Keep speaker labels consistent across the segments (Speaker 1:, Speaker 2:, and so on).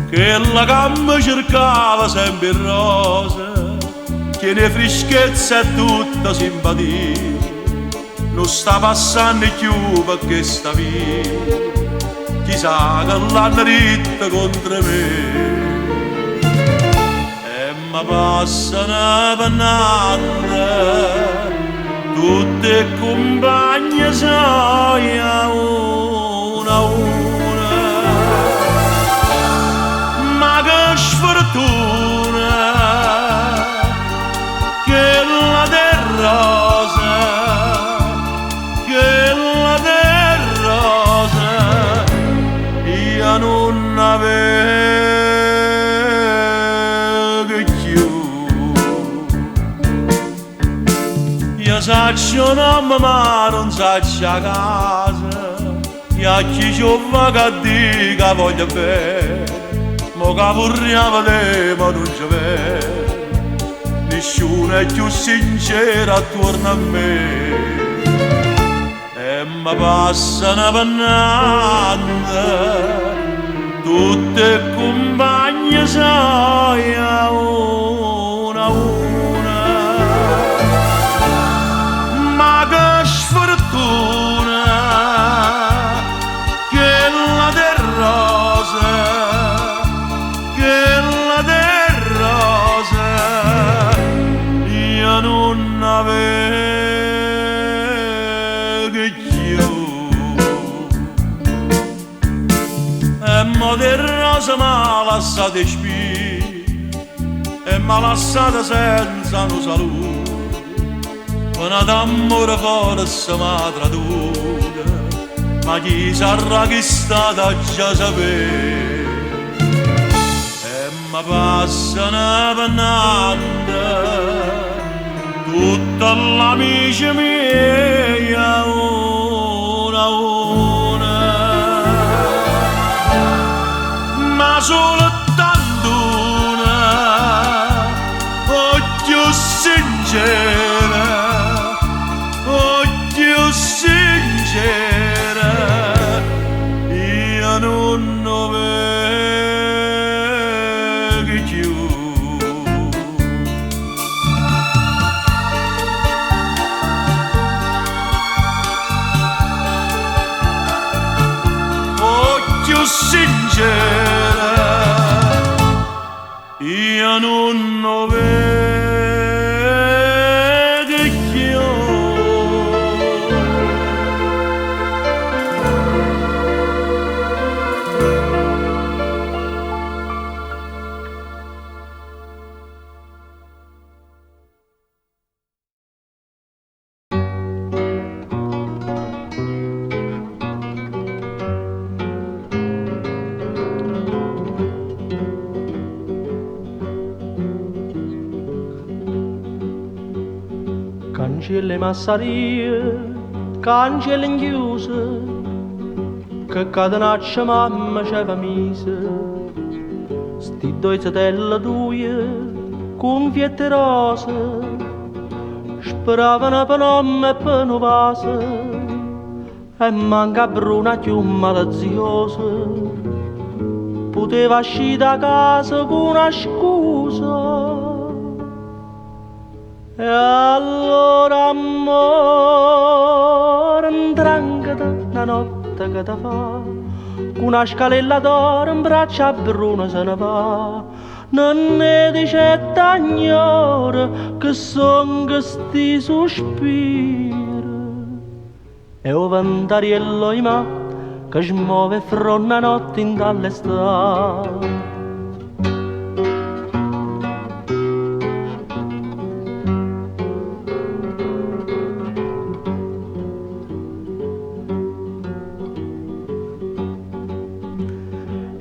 Speaker 1: che la gamma cercava sempre rosa, che ne freschezza e tutta simpatia, non sta passando più perché sta via, chissà che l'hanno ritta contro me. E mi passano pannante, tutte compagne soia una a una, ma che sfortuna che la terrosa, che la terrosa io non avevo più. Io saccio nome ma non saccio a casa, io a chi ci ho vagati che voglio bene, mo che vorrei vedere ma non ci vedo, nessuno è più sincero attorno a me. E mi passano pannante, tutte compagne soia una a una, ma che sfortuna che la terrosa, che la terrosa io non avevo più. E mo del rosa m'ha lasciato spie e m'ha lasciato senza una salute, una d'amore forse m'ha traduta, ma chi sarà che è stata già sapere. E mi passano pannante tutta l'amici miei una a una, ma soltanto una più sincera, più sincera io non avevo più. Più sincera io non vedo più.
Speaker 2: Cancelli massarie, cancelli inchiuse, che catenaccia mamma c'aveva mise, sti due satelle tue, cunfiette rose, speravano per nome e per un vaso, e manca bruna più malaziosa, poteva uscire da casa con una scusa. E allora amore, intrancata una notte che ti fa, con una scalella d'oro in braccio a Bruno se ne va. Non ne dice t'agnore che son questi sospiri, e o ventariello in mano che smuove fra una notte in dall'estate.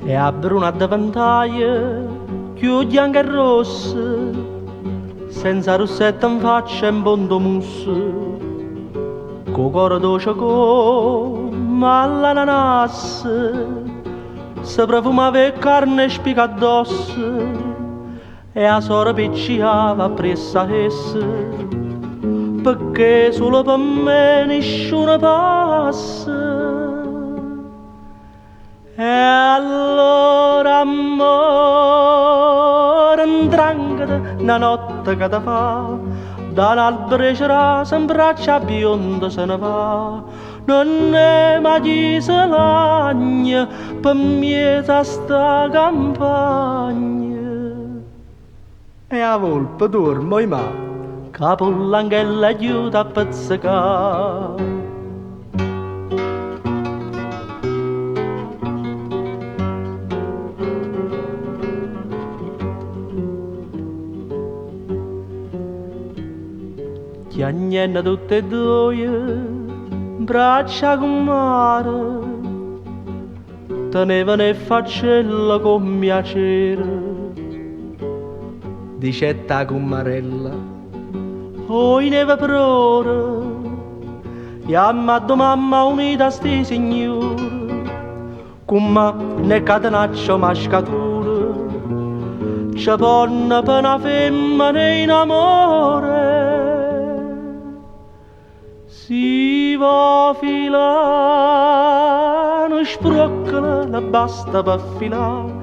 Speaker 2: E a bruna davventaia, chiudi anche rosse, senza rossetta in faccia e in bondo mousse, co cuore dolce come all'ananas, se profumava e carne spica addosso, e a sora picciava appresso a essa, perché solo per me nessuno passa. E allora amore, bianca una notte che ti fa, da un albero c'era un braccia bionda se ne va, non è mai chi se lagna per mieta sta campagna. E a volpe dormo in mano, capo l'angella aiuta a pizzicare. Chiagnenna tutte e due, braccia con mare, tenevano e faccella con piacere. Dicetta commarella, oi neve per ora, chiamma mamma unita sti signore, come ne catenaccio mascatura, c'è ponna per una femmina in amore. Si va a filare, non sproccola, la basta per filare,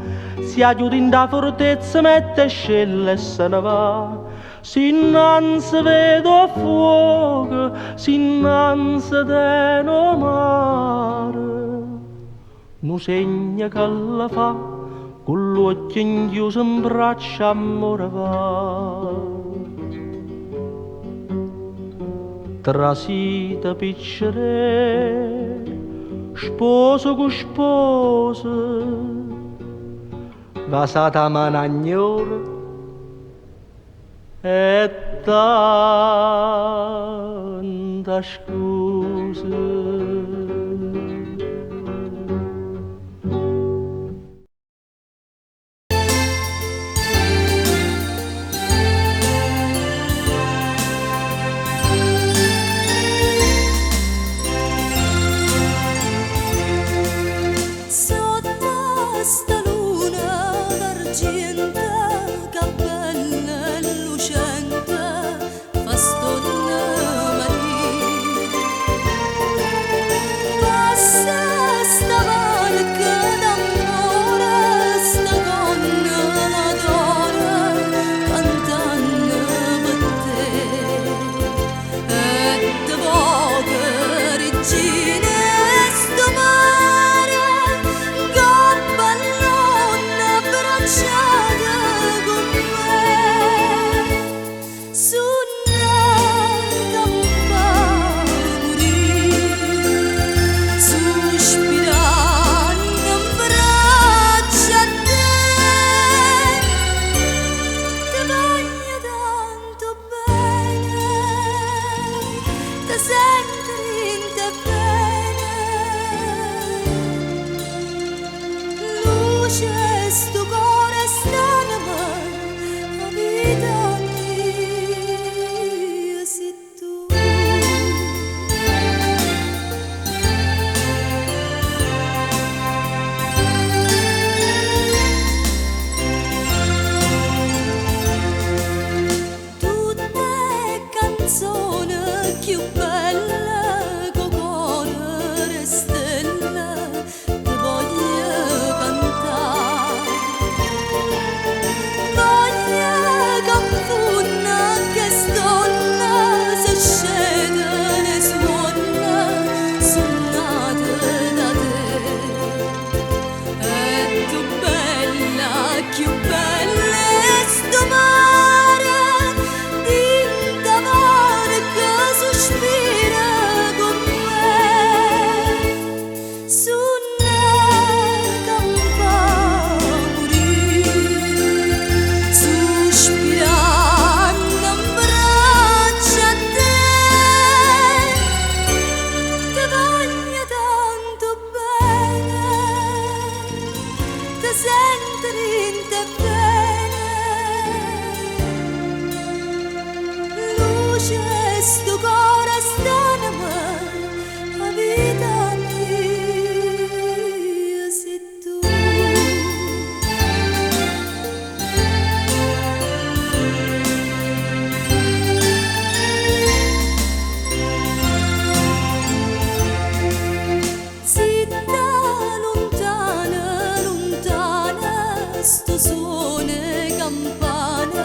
Speaker 2: si aiuta in da fortezza, mette scella e se ne va. Si innanzi vedo fuoco, si innanzi teno mare, non segna che la fa, con l'occhio inchiuso in braccia amore va. Trasita piccere, sposo con sposo, vasata managnora e tanta scusa.
Speaker 3: sto suono campana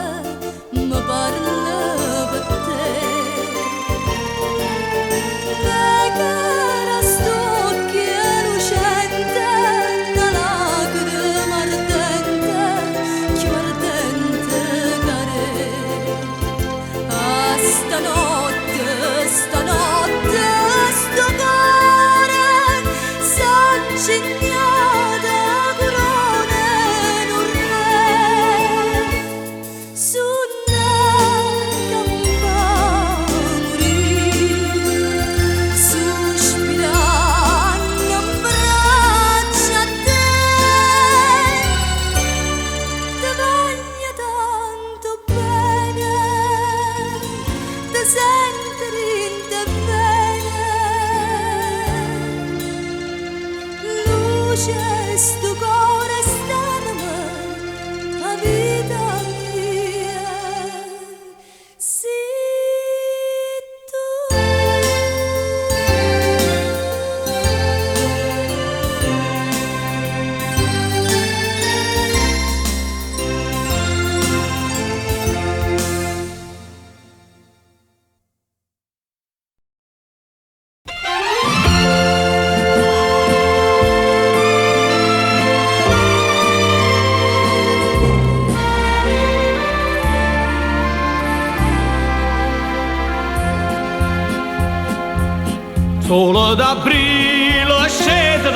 Speaker 1: solo d'aprile scende,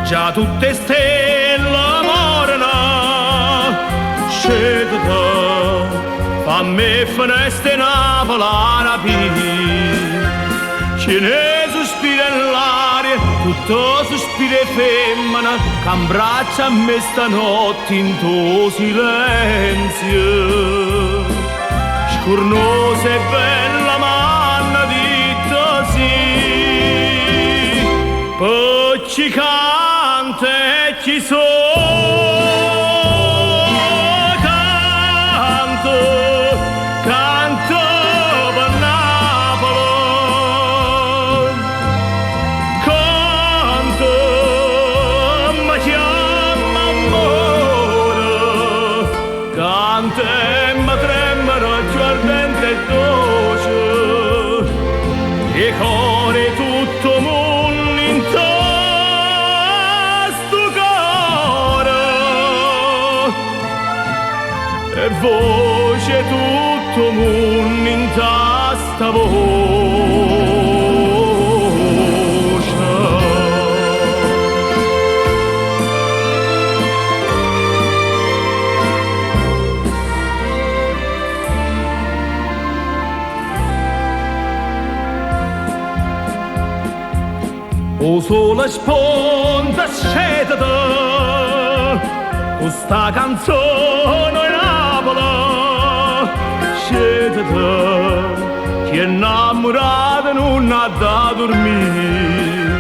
Speaker 1: già tutte stelle morano, scende, fammi finestre Napoli a rapire, che ne sospira nell'aria, tutto sospira femmina, che abbraccia a me stanotte in tuo silenzio, scurnosa e bella manna di sì, poi ci canta e ci canto per Napoli, canto, ma chiama amore, canta e mi tremano giù ardente e dolce, e cuore tutto mondo in sto cuore, e voce tutto mondo in tasta voce. O sole sponda scende, questa canzone in Napoli, scende, che innamorata non ha da dormire,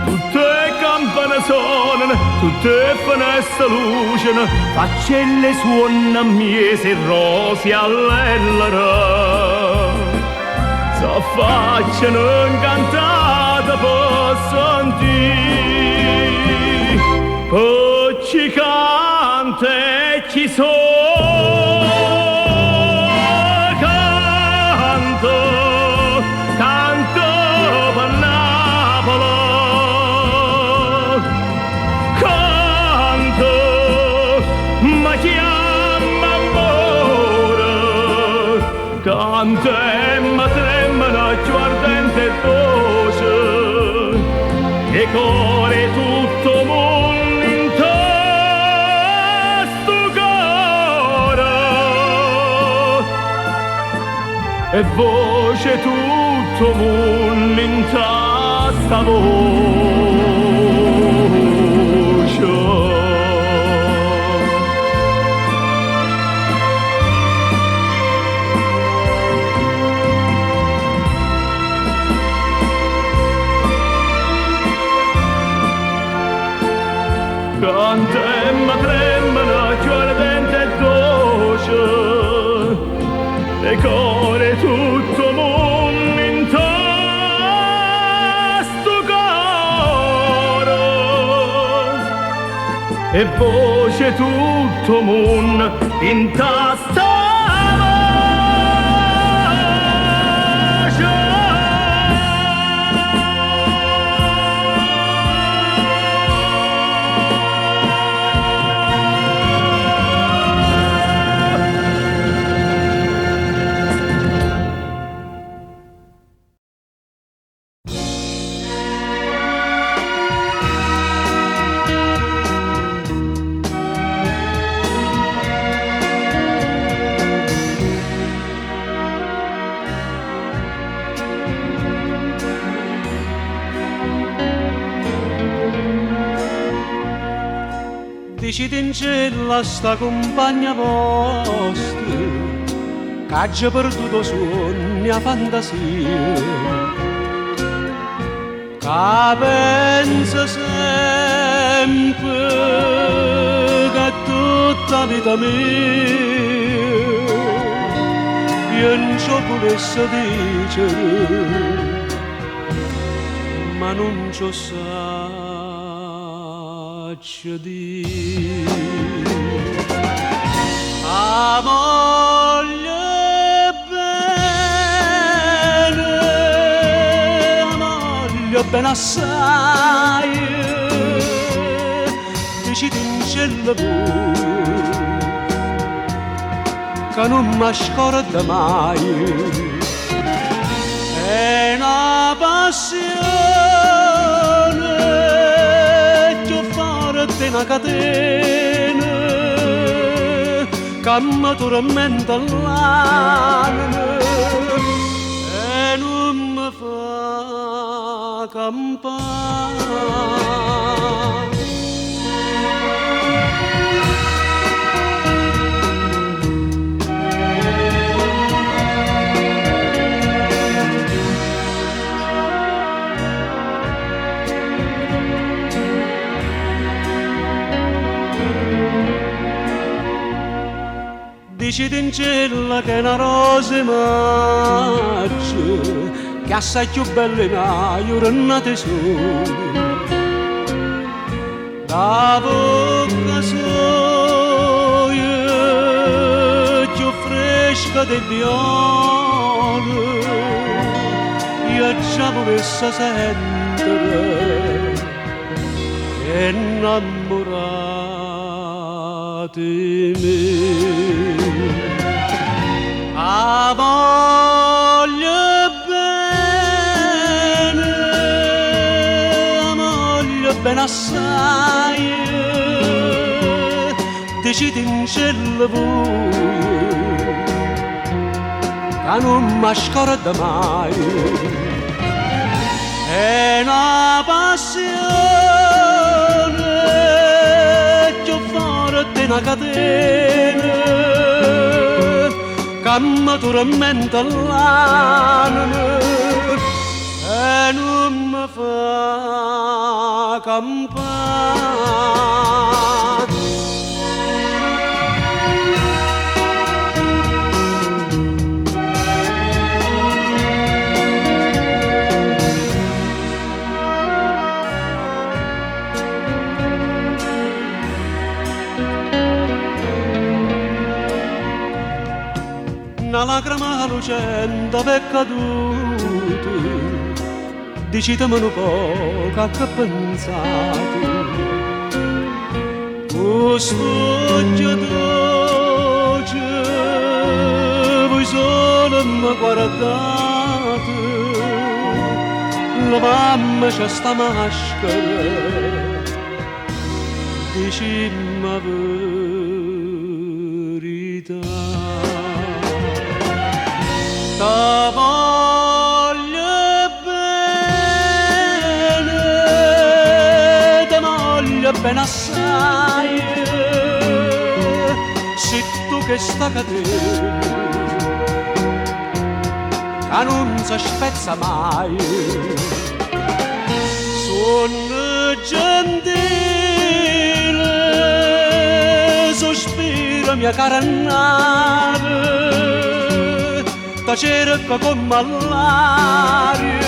Speaker 1: tutte le campane suonano, tutte le finestre lucciano, faccelle suonano miese e rose all'ellera, s'affacciano incantate per sentire, poi ci canta e ci canto per Napoli, canto, ma chiama amore, canta e mi tremano giù ardente e voce, e cuore tutto mondo in sto cuore, e voce tutto mondo in tasta voce. Canta e mi tremano giù ardente e dolce, e cuore tutto mondo in sto cuore, e voce tutto mondo in tasta
Speaker 2: Dici in cielo sta compagna vostra, che ha già perduto sogni a fantasia, che pensa sempre che tutta vita mia io non ci volesse dire, ma non ci saccio dire. A moglie bene assai, dici in cielo che non mi scorda mai. E passione che forte una catena che mi tormenta l'anima e non mi fa campare. Dici in cielo che una rosa maggio che assai più bella in una giornata sole da bocca sua più fresca del viole io già volesse sentire innamorati me. A voglio bene assai, decidi in cielo buio, che non mi scorda mai. È una passione più forte una catena che mi tormenta l'anima e non mi fa campare. Una lacrima lucente è caduta, decidimi un po' che ha pensato. Questo dolce, voi solo mi guardate, la mamma c'ha sta maschera, dicimmi la verità. Ta voglio bene assai, se tu che sta cadendo, che non si spezza mai. Sono gentile, sospiro mia cara nave, ta cerca come all'aria,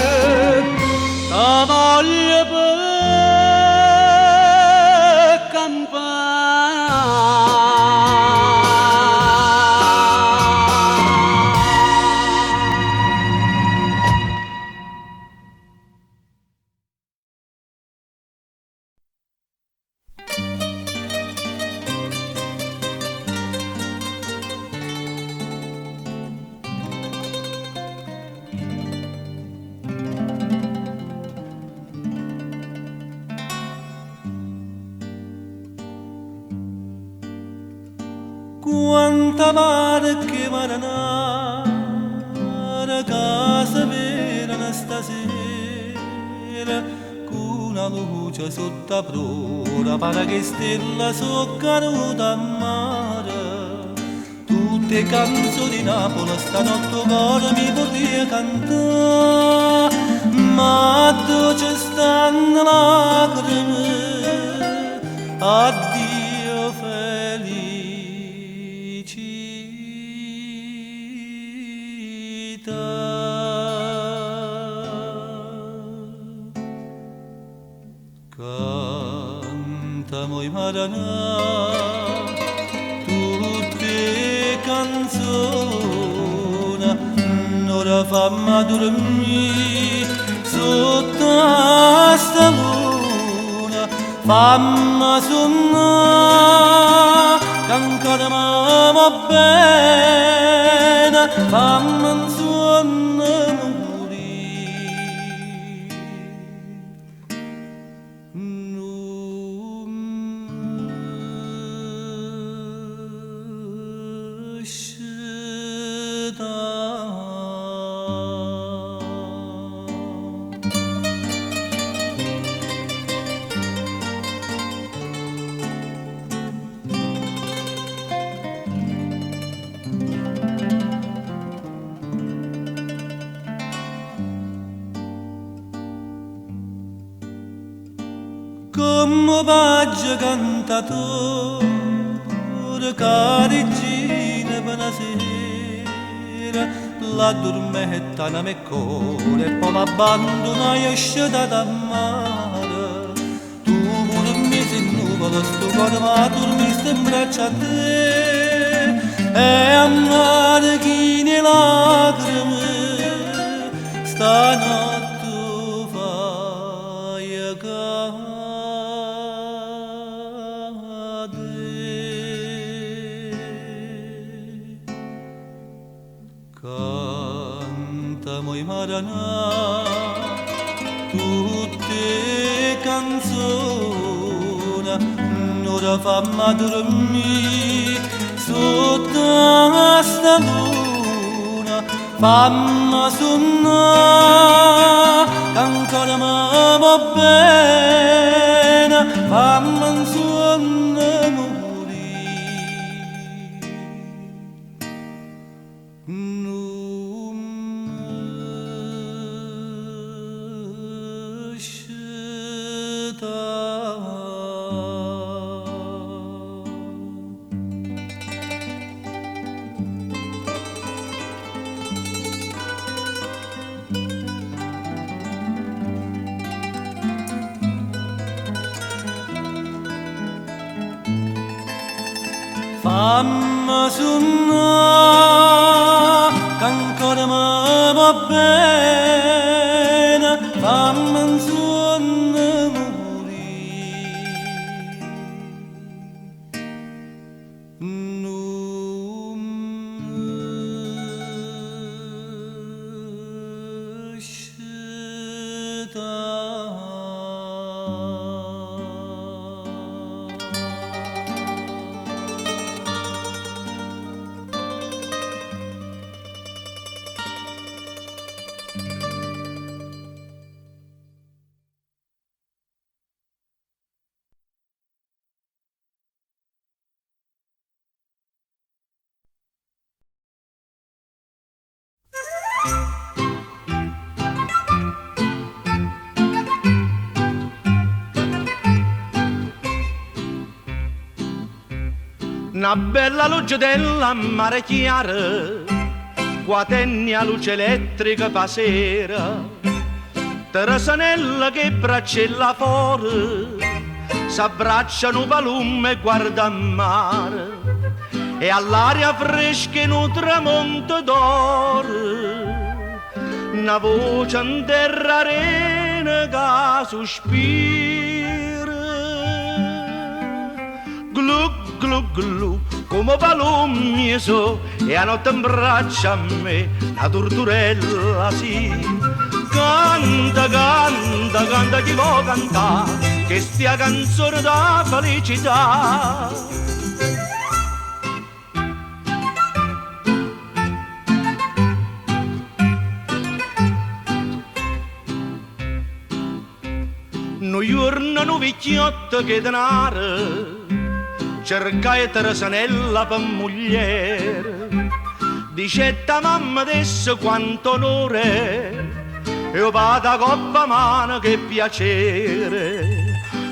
Speaker 2: ta voglio bene
Speaker 1: quanta mare che maranare casa vera stasera con una luce sotto a prora pare che stella so caduta a mare tutte canzoni di Napoli stanotte cuore mi potevi cantare ma dove stanno lacrime addio cantamo i maranà tutte canzoni ora fammi dormire sotto sta luna fammi sonnare che ancora m'amo bene fammi un sonno morire
Speaker 3: vaggio cantatore, caricine per la sera, la dormetta una meccone e poi m'abbandona e esce da mare. Tu pure mi sei nuvola, sto cuore ma dormiste in braccio a te e a mare chi ne lacrime stanotte fai canta moi maranà tutte canzoni ora fammi dormire sotto sta luna fammi sonnare che ancora mi va bene fammi un sonno fammi sonnare che ancora mi va bene fammi un sonno
Speaker 2: Una bella luce della mare chiara, quatenni a luce elettrica pa sera, Teresanella che braccella fuori, s'abbracciano palume e guarda a mare, e all'aria fresca in un tramonto d'oro, una voce in terra arena che sospira, glu glu glu, come palomie so, e a notte in braccia a me, la torturella sì. Canta, canta, canta chi vuoi cantare, che stia canzone da felicità. No giorno no vecchiotto che denaro, cercai Teresanella per mogliere, dicetta mamma adesso quanto onore, io vado a coppa mano che piacere,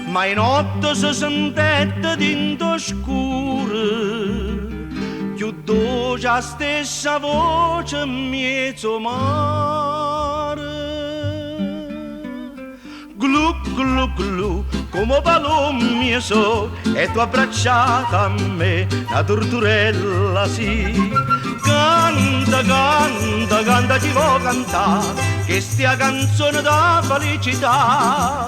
Speaker 2: ma in notte si sentette dinto scuro, più dolce la stessa voce in mezzo mare. Glu glu glu, come palomie so, e tu abbracciata a me, la torturella sì. Canta, canta, canta chi vuoi cantare, che stia canzone da felicità.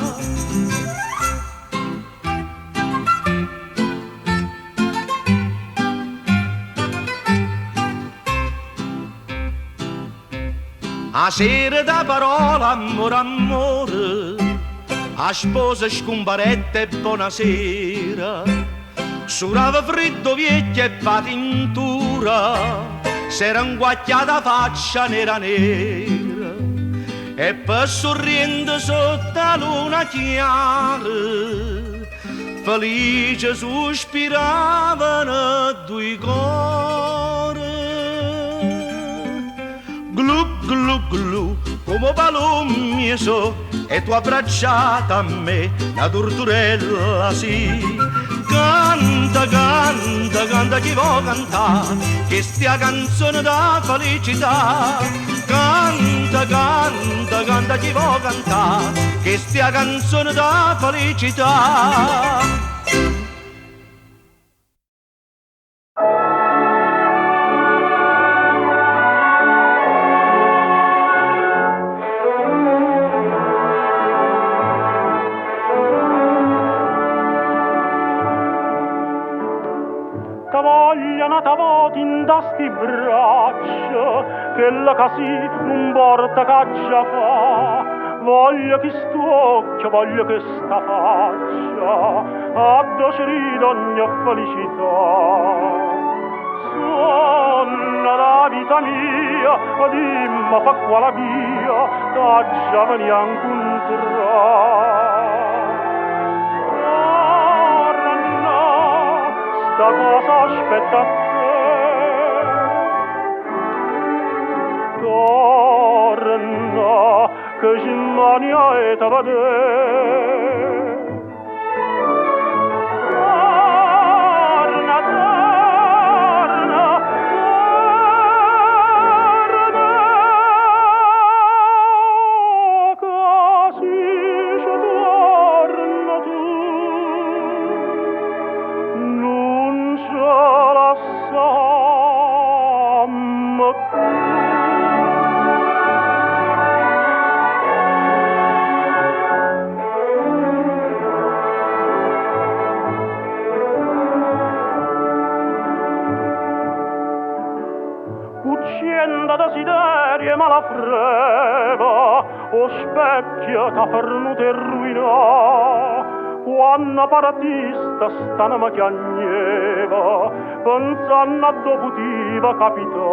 Speaker 2: A sera da parola, amore, amore, a sposa scomparette e buonasera, surava freddo vecchia e fa tintura, s'era inguacchiata faccia nera nera, e per sorriendo sotto la luna chiara, felice sospiravano due cuori. Glu glu glu, come palomieso e tu abbracciata a me, la torturella sì. Canta, canta, canta chi vuoi cantare, che stia canzone da felicità. Canta, canta, canta chi vuoi cantare, che stia canzone da felicità.
Speaker 4: T'avoti in sti braccia che la casi non porta caccia fa. Voglio che st'occhio, voglio che sta faccia addoceri d'ogni felicità. Sonna la vita mia, dimma fa qua la via, t'aggia veni a incontrare. Sta cosa aspetta te, torna che Germania è da vedere. Torna, torna, torna, così ci torna tu. Uccienda desiderio ma la freva, o specchio t'ha fernuto e ruinò. Quando partista stanama chiagneva, pensando a dopo tiva capità.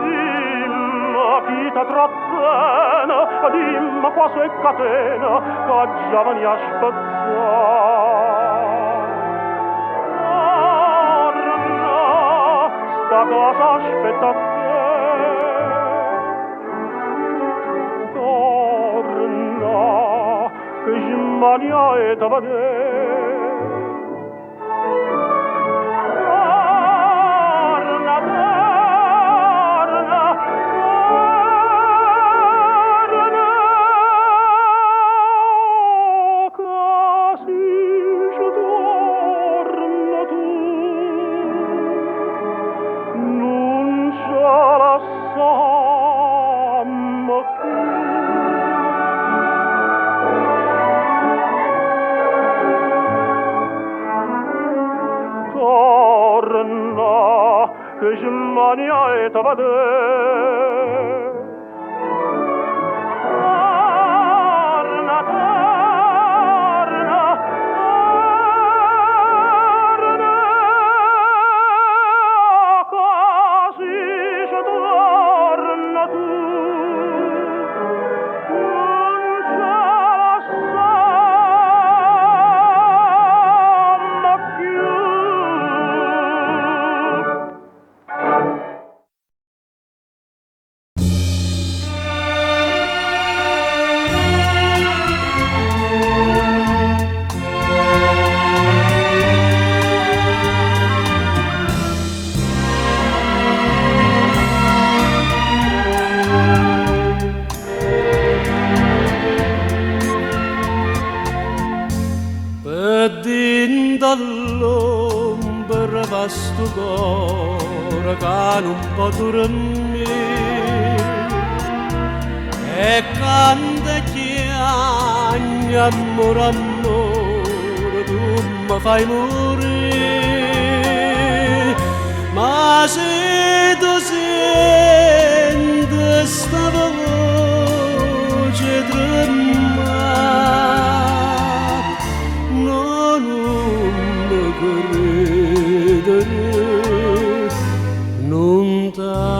Speaker 4: Dimma chi t'ha trattiene, dimma qua su e catena, che già veni a spezzare. Sta cosa aspetta te, torna che Germania è da vedere. Torna, torna, torna, così ci torna tu. Non ce la sammo più. Torna che Germania è da vedere. Torna, torna, torna, così ci torna tu. Non ce la sammo più.
Speaker 3: Per dentro all'ombra va sto cuore che non può dormire e canta chiagna amore, amore, tu mi fai morire. Ma se tu senti sta voce tremare, non mi credere, non t'affacciare.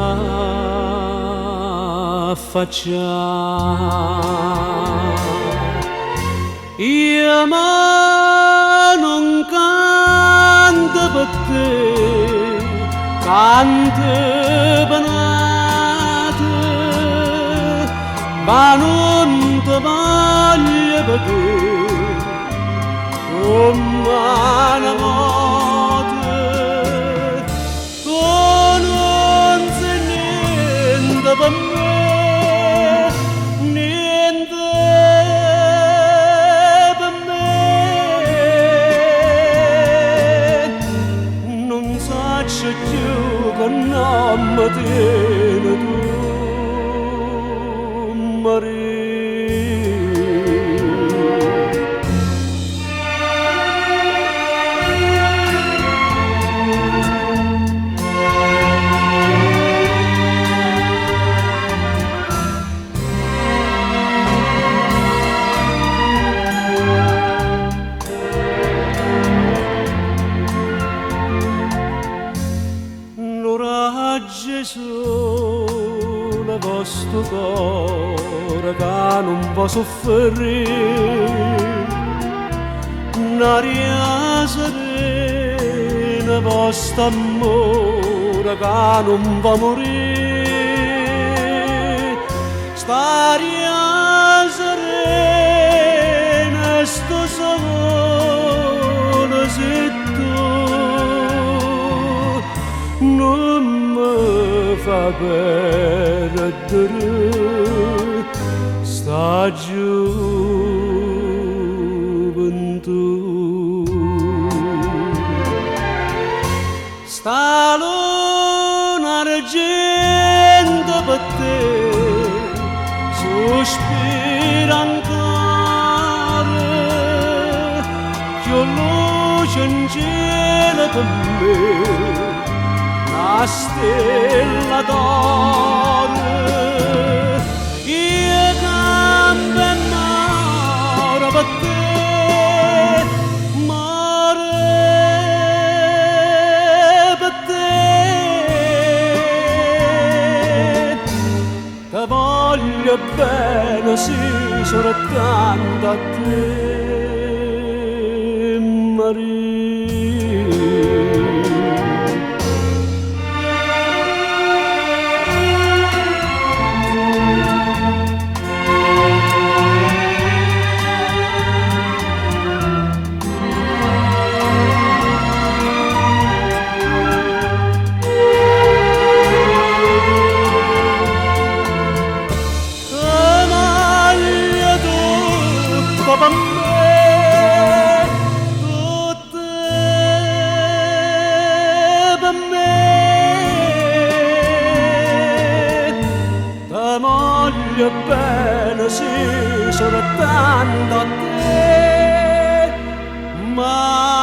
Speaker 3: Io ma non canto per te, canto per ma non ti voglio vedere come una morte. Tu non sei niente per me, niente per me. Non so più che non mi tieni tu, Maria. Gesù, la vostro cuore che non può soffrire, un'aria serena, vostro amore che non va morire, st'aria serena, sto sole se tu non fa perdere sta gioventù, sta luna argento per te sospira ancora, che luce in cielo per me, la stella d'oro, io campo e moro per te, mare per te. Ti voglio bene, sì, soltanto a te, Maria. Per me, tutte per me, ti voglio bene, sì, soltanto a te, Maria.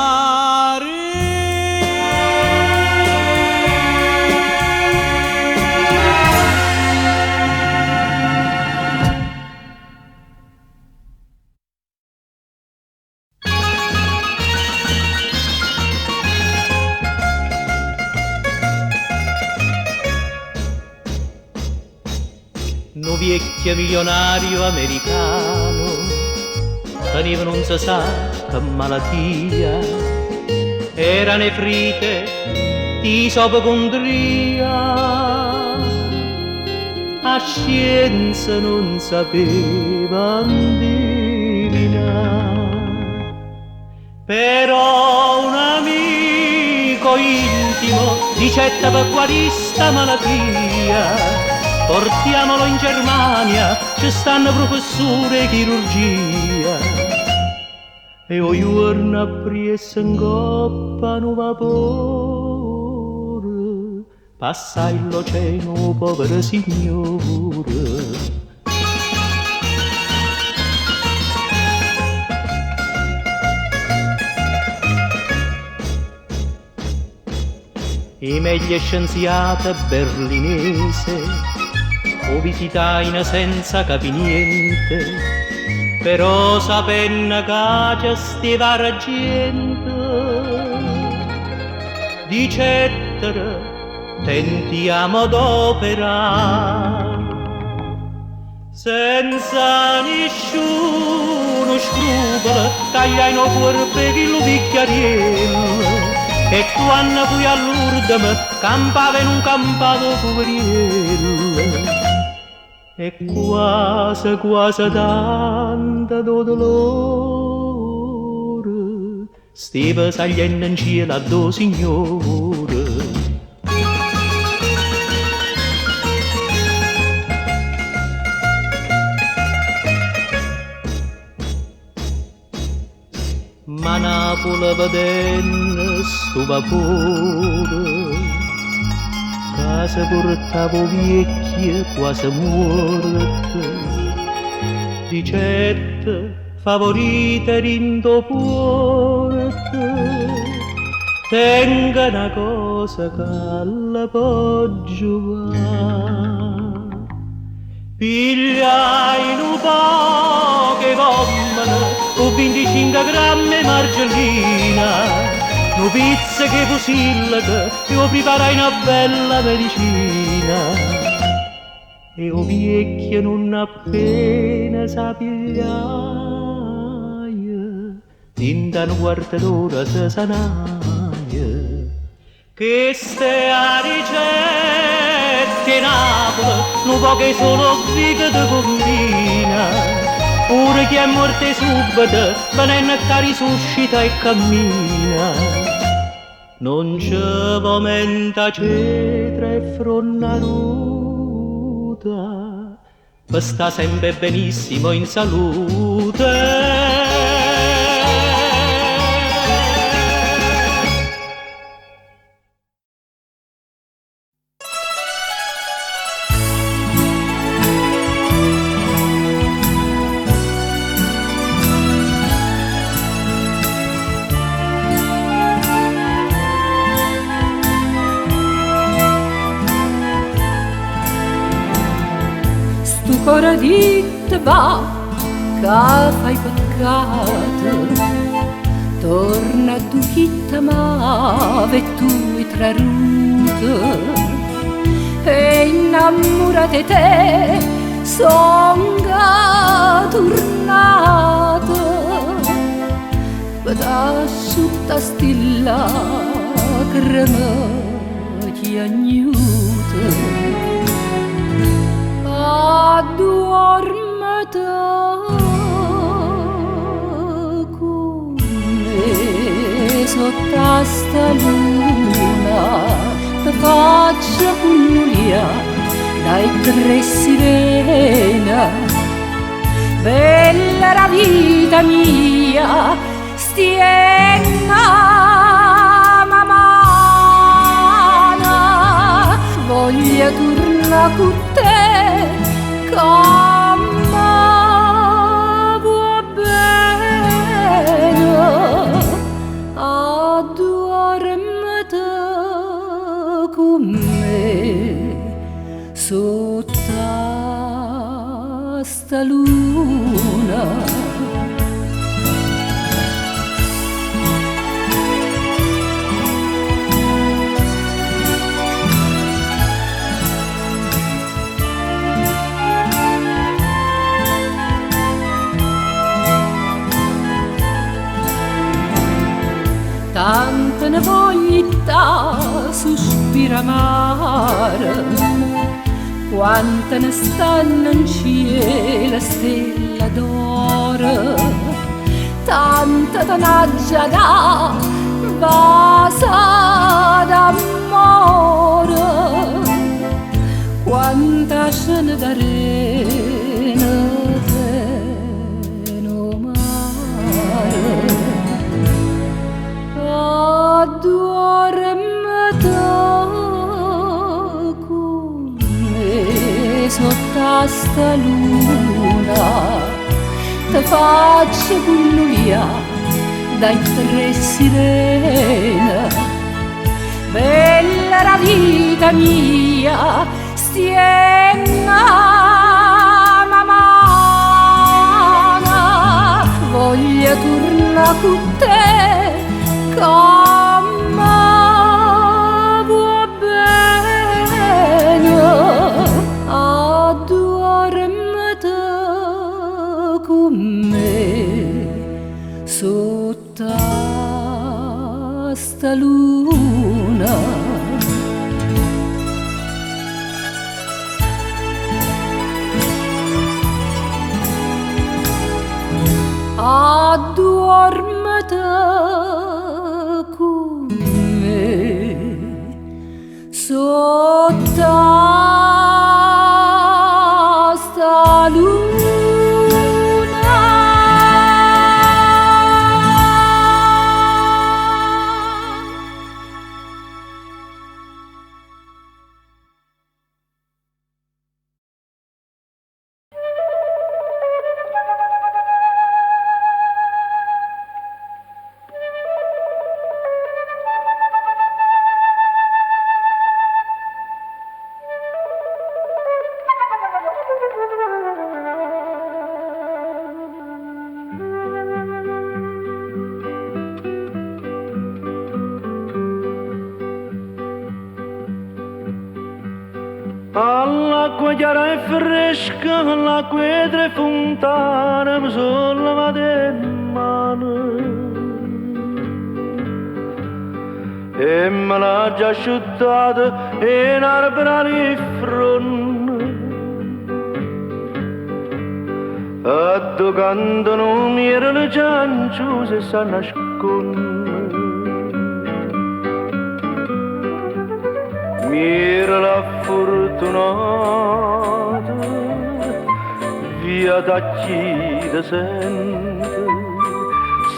Speaker 2: Un vecchio milionario americano teneva non si sa che malattia, era nefrite di sopocondria, a scienza non sapeva indovinare, però un amico intimo dicette per guarista malattia, portiamolo in Germania, ci stanno professore di chirurgia. E o giorno appriesse in coppa un vapore, passai l'oceano, povero signore. I meglio scienziati berlinese o visitai senza capi niente, però sapendo che c'è stiva gente, dicettero tentiamo d'operare, senza nessuno scrupolo, tagliai no cuore per il bicchiariello, e quando fui a Lourdes campava in un campato poveriello. e quasi quasi tanta dolore stava salendo in cielo a do signore. Ma Napoli vedendo sto vapore che si portava vecchia quasi morta, di certe favorite rindo porta, tenga una cosa che la può giovare. Pigliai un po' che vommano con 25 grammi margellina, no pizza che fusillaca, io preparai una bella medicina. E o vecchio non appena sa pigliaia, tinta un quarto d'ora se sanaia. Che ste a ricette Napoli, non può che sono viga de combina. Ora chi è morte subito, venendo a risuscita e cammina. Non c'è momento cetra e fronna ruta, per sta sempre benissimo in salute.
Speaker 5: Ancora dit va, che fai peccato, torna tu chitta ma e tu trarute, e innamorate te, songa tornato, vada su ta stilla crema chiagnute. Addormata con me sotto sta luna, ti faccio puglia dai tre sirena. Bella la vita mia, stienna mamana, voglio tornare con te. Come va bene, addormata con me sotto sta luna. Tanta ne voglia sospira amara, quanta ne stanno in cielo stella d'oro, tanta tanaggia da vasa d'amore, quanta scena d'arena addormata con me sotto sta luna, ti faccio puglia dai tre sirene. Bella la vita mia, stienna mamana, voglio tornare con te. Come va bene, addormata con me sotto sta luna.
Speaker 2: Acqua chiara e fresca, l'acqua e tre fontane mi sono lavate in mano e me l'ha già asciuttata in arbra di fronte. A dove cantano miele le cianciuse si nascondono. Mira la fortunata via da chi ti sente,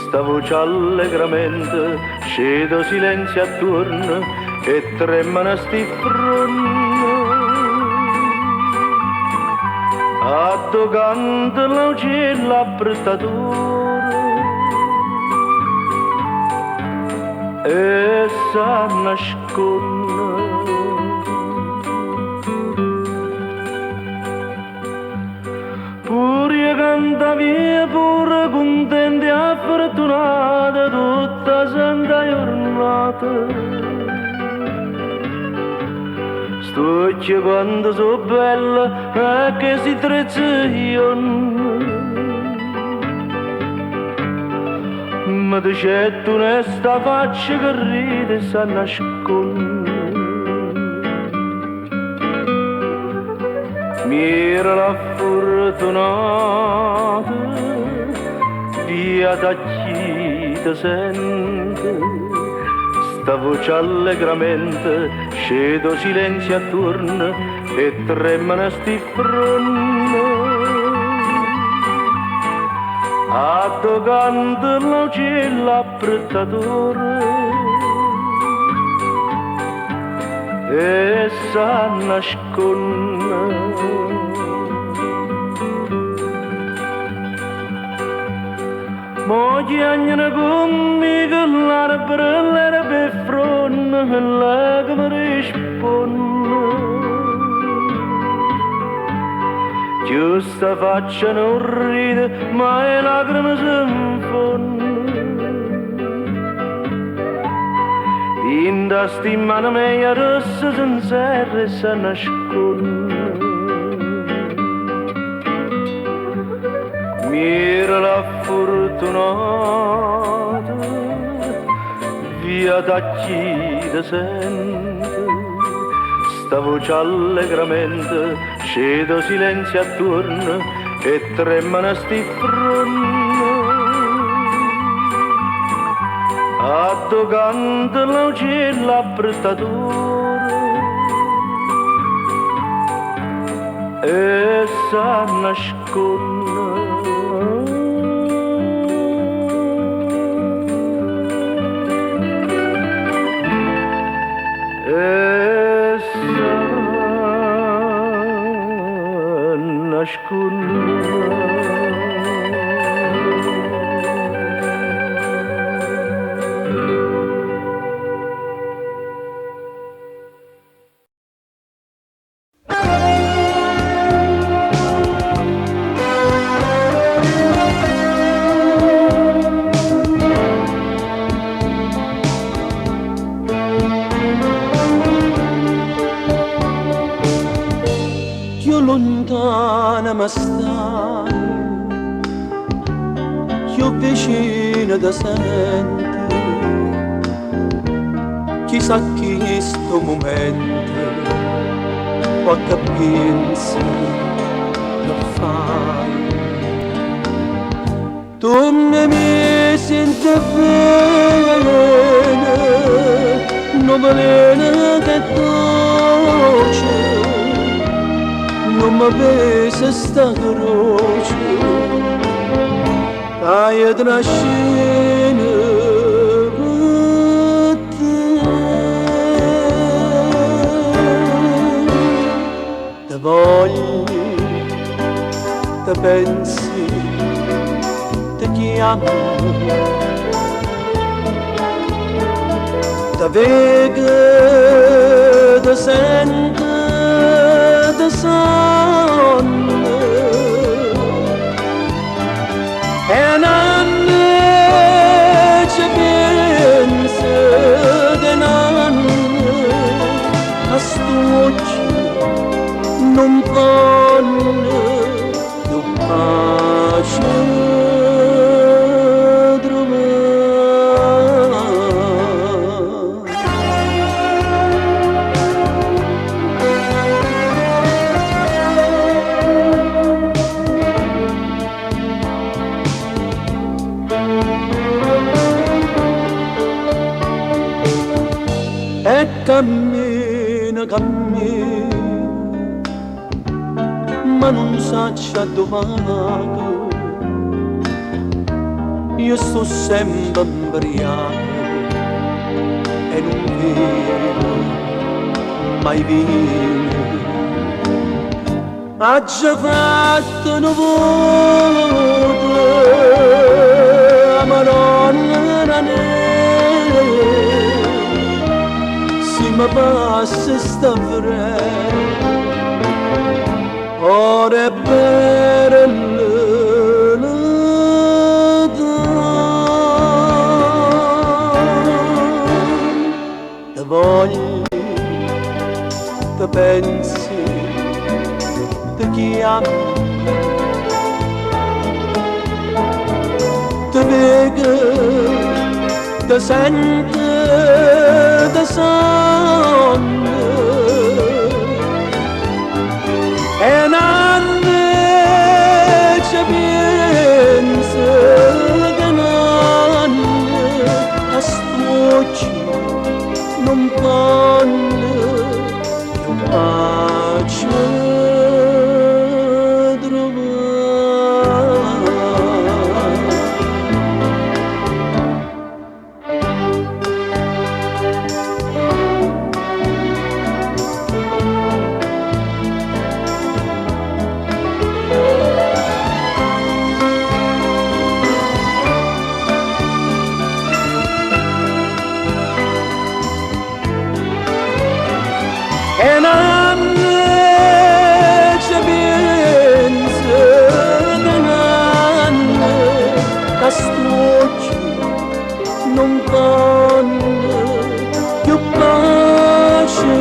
Speaker 2: sta voce allegramente scende silenzio attorno e tremano sti fronte. A dove canta l'uccello apprestatore e si nasconde. Pure canta via, pure contenti e fortunata tutta santa giornata. Sto quando so bella e che si trezza io. Ma c'è tu ne sta faccia che ride e si nasconde. Mira la fortunata via da chi ti sente, sta voce allegramente scendo silenzio attorno e tremano sti fronte. A dove canta l'uccello apprettatore e si nasconde. Mo gli agnano con me che l'arbore l'erbe fronte e lei che mi risponde. Giusta faccia non ride ma le lacrime s'infonde. In da sti mano mia rossa s'inserra e si nasconde. Mira la fortunata via da chi ti sente, sta voce allegramente scendo silenzio attorno e tremano sti fronte. A dove canta l'uccello apprettatore e si nasconde. E si nasconde. Lontana ma stai, io vicino da sente, chissà chi sto momento, qualche pensi lo fai. Tu mi senti bene, non me che dolce, non mi pesa sta croce, dai ad una scena per te. Te voglio, te pensi, te chiamo, te vedo, te sento, te sonno. E non ci penso che non a sto occhio non e cammina, cammina, ma non sa dove va. Io sto sempre imbriaco e non vedo mai vino. Ha già fatto una volta, ma non era nera. Si mi passa sta fredda, ora è bella. Voglio, te pensi, te chiami, te vedo, te sento, te sogno. E non ci penso che non astucci non vanno più pace e non ci penso che non castrucci non vanno più pace.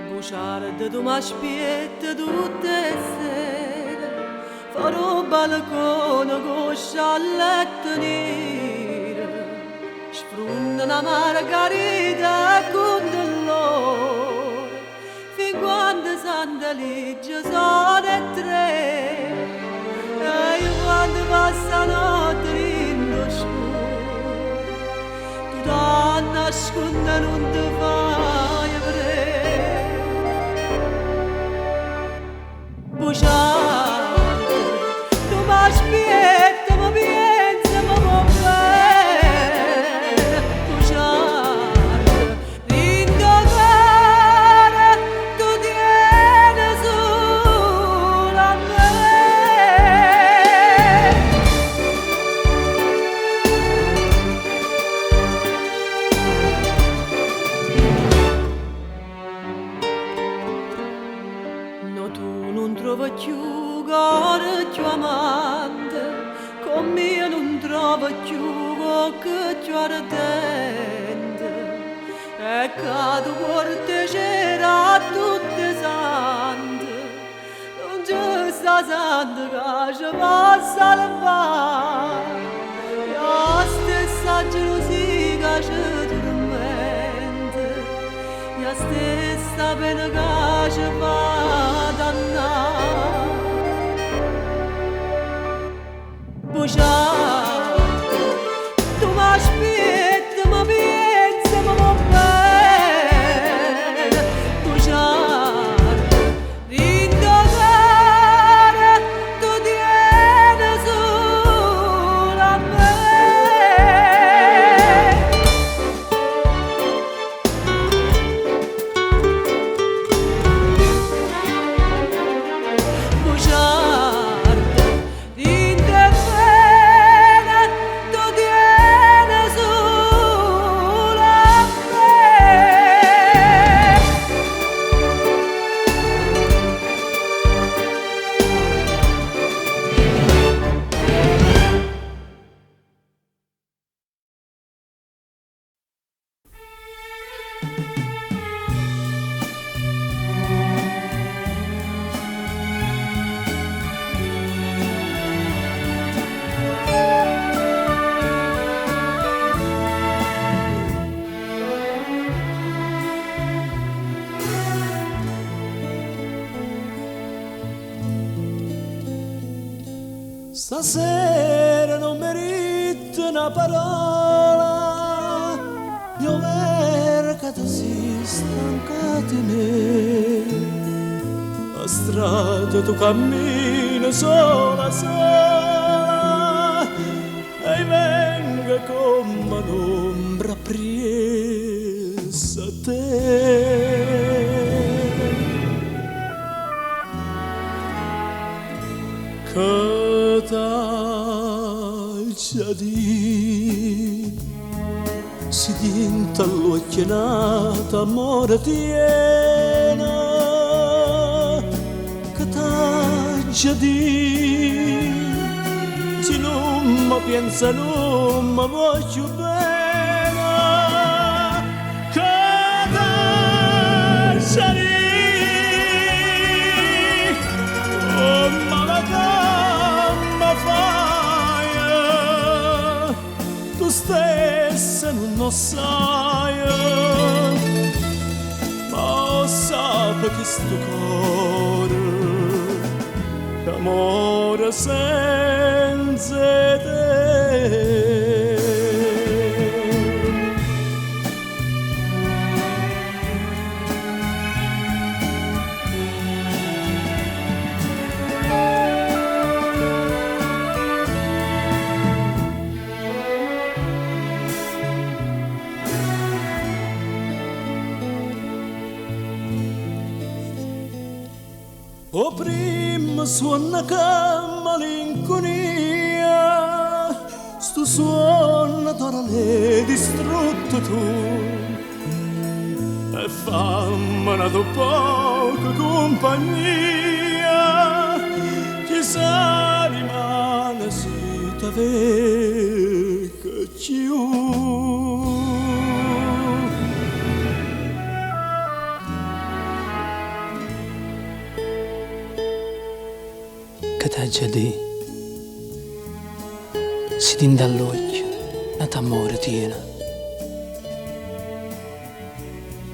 Speaker 6: Buciarda tu m'aspetta tutte le sere, farò balcone con sciallette nere, sfrutta una margarita con dolore, fin quando Santa Ligia sono e tre, e io quando passa la notte in lo scuro, tu da nasconde non ti fai vedere. Buciarda, tu m'aspetta, ma pensa, ma va bene. Buciarda, l'indovere, tu tieni solo a me. No, tu non trovi più cuore più amante, con me non trovi più bocca più ardente, e cado porte c'era tutte sante, non c'è sta santa che ci possa salvare, la stessa gelosia che ci tormenta, la stessa pena che ci fa dannare. Buciarda, tu m'aspetta, ma pensa, ma va bene. Buciarda, l'indovere, tu tieni solo a me. Buciarda, l'indovere,
Speaker 3: Stasera non merito una parola, io vedo che tu sei stanca di me. La strada tu cammini sola, sola, e venga come un'ombra presa a te. Che t'alcia di si tinta all'occhianata amore tiena, che t'alcia di se non mi pensa non mi voglio bene, che t'alcia di oh malagamba fai, tu stessa non lo sai, ma sape che sto cuore d'amore senza te. O prima suona che malinconia, sto suono d'ora l'hai distrutto tu, e fammi una poca compagnia, chissà rimane se t'aveva più. Che t'aggia di si tinta all'occhio e t'amore tiene,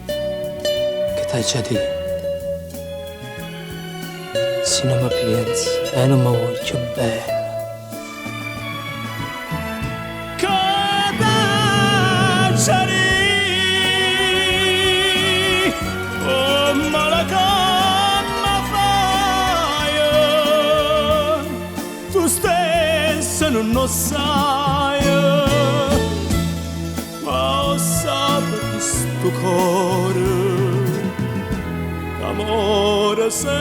Speaker 3: che t'aggia di se non mi pensi e non mi voglio bene, che t'aggia di oh malagamba fai, tu stessa non lo sai, ma sape che sto cuore d'amore senza